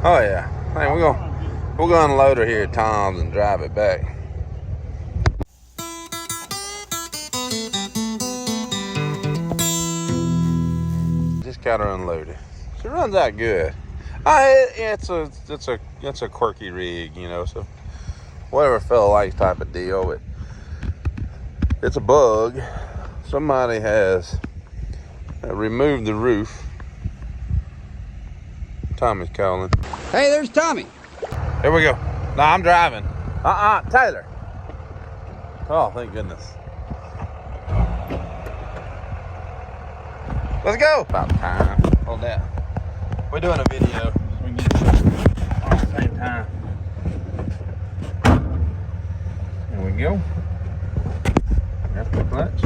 Oh yeah. Hey, we're gonna unload her here at Tom's and drive it back. Just got her unloaded. She runs out good. It's a quirky rig, you know. So whatever a fella likes type of deal. But it's a bug. Somebody has removed the roof. Tommy's calling. Hey, there's Tommy. Here we go. No, I'm driving. Taylor. Oh, thank goodness. Let's go. About time. Hold that. We're doing a video. So we can get it on at the same time. There we go. That's the clutch.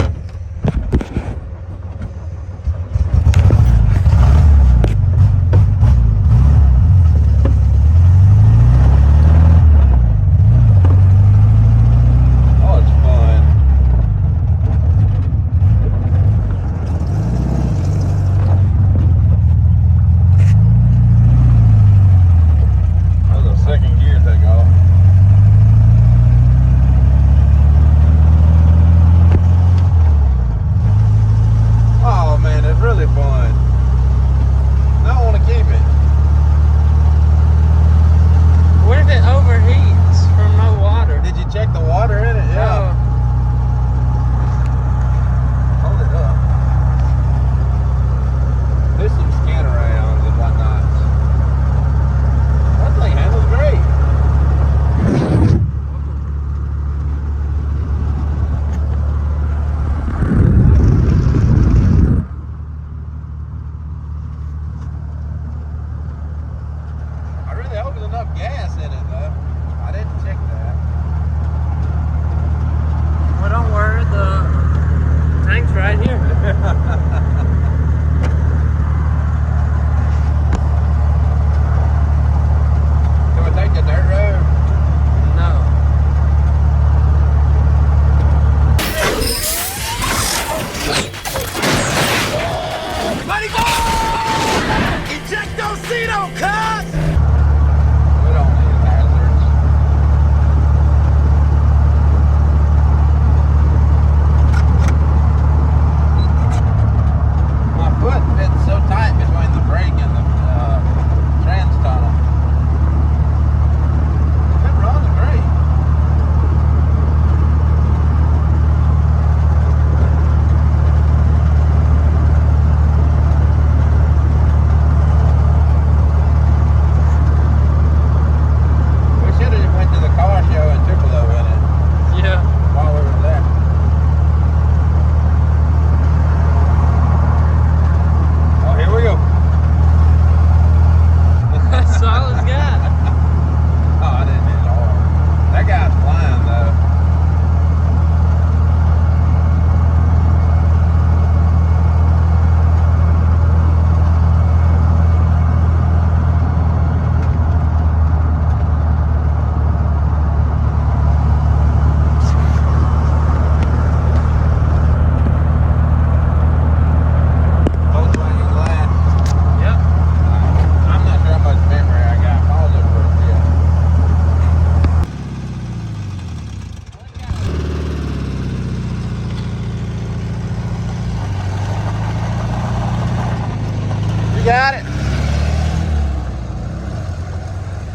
Got it.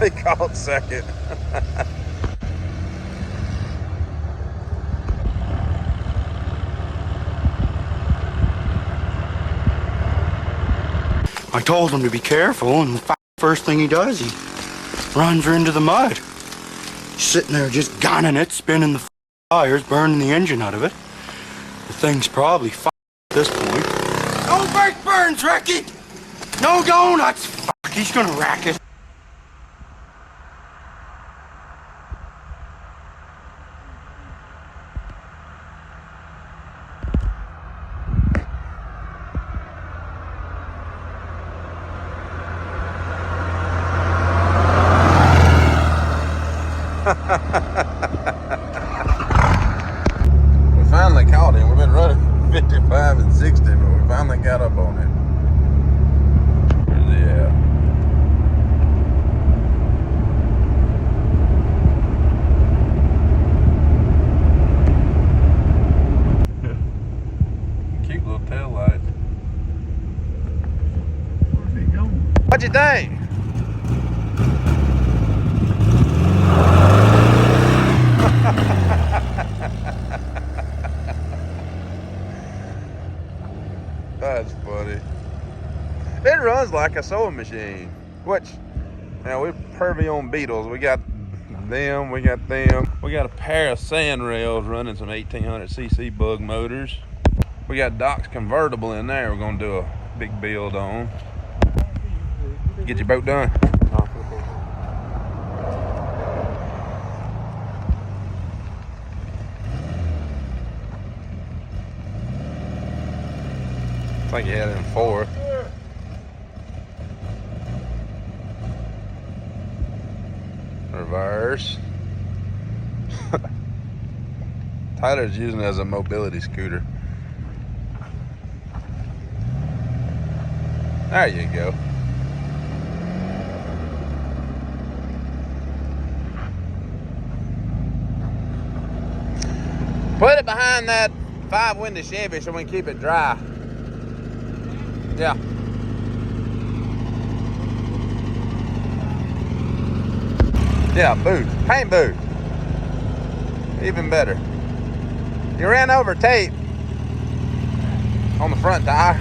They called second. I told him to be careful, and the first thing he does, he runs her into the mud. He's sitting there just gunning it, spinning the tires, burning the engine out of it. The thing's probably at this point. No brake burns, Ricky! No donuts! Fuck, he's gonna rack it. We finally caught him. We've been running 55 and 60, but we finally got up on him. Where's he It runs like a sewing machine, which, now we're pervy on beetles. We got them, we got them. We got a pair of sand rails running some 1800cc bug motors. We got Doc's convertible in there we're gonna do a big build on. Get your boat done. I think you had it in fourth. Reverse. Tyler's using it as a mobility scooter. There you go. Put it behind that 5-window Chevy so we can keep it dry. Yeah. Yeah, boots. Paint boots. Even better. You ran over tape on the front tire.